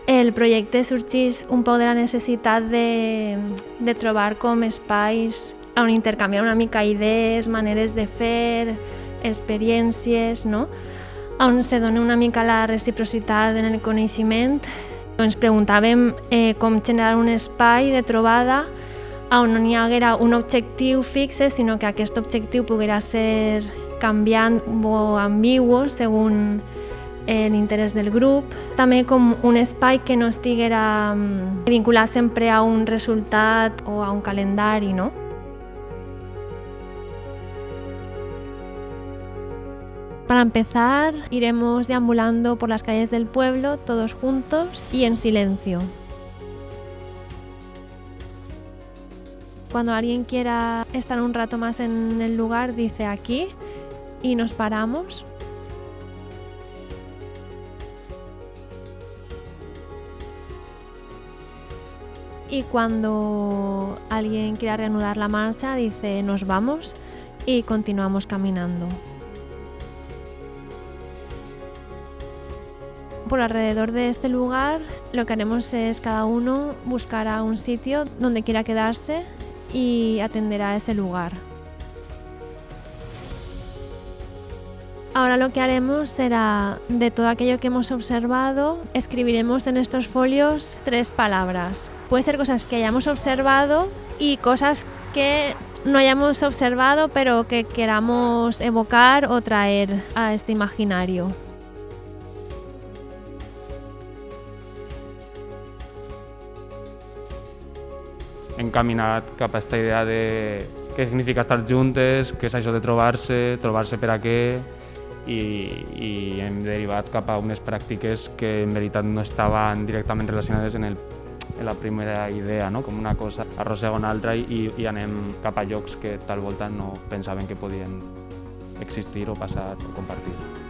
El projecte sorgeix un poc de la necessitat de trobar com espais on intercanviar una mica idees, maneres de fer, experiències, no? On se dona una mica la reciprocitat en el coneixement. Ens preguntàvem com generar un espai de trobada on no n'hi haguera un objectiu fixe, sinó que aquest objectiu poguera ser canviant o ambigu segons l'interès del grup. També com un espai que no estiguera vinculat sempre a un resultat o a un calendari, no? Para empezar, iremos deambulando por las calles del pueblo, todos juntos y en silencio. Cuando alguien quiera estar un rato más en el lugar, dice aquí y nos paramos. Y cuando alguien quiera reanudar la marcha, dice nos vamos y continuamos caminando. Por alrededor de este lugar, lo que haremos es cada uno buscará un sitio donde quiera quedarse y atenderá ese lugar. Ahora lo que haremos será, de todo aquello que hemos observado, escribiremos en estos folios 3 palabras. Puede ser cosas que hayamos observado y cosas que no hayamos observado, pero que queramos evocar o traer a este imaginario. Encaminat cap a aquesta idea de què significa estar juntes, què és això de trobar-se per a què, i hem derivat cap a unes pràctiques que en veritat no estaven directament relacionades en la primera idea, no? Com una cosa arrossega una altra i anem cap a llocs que tal volta no pensaven que podien existir o passar o compartir.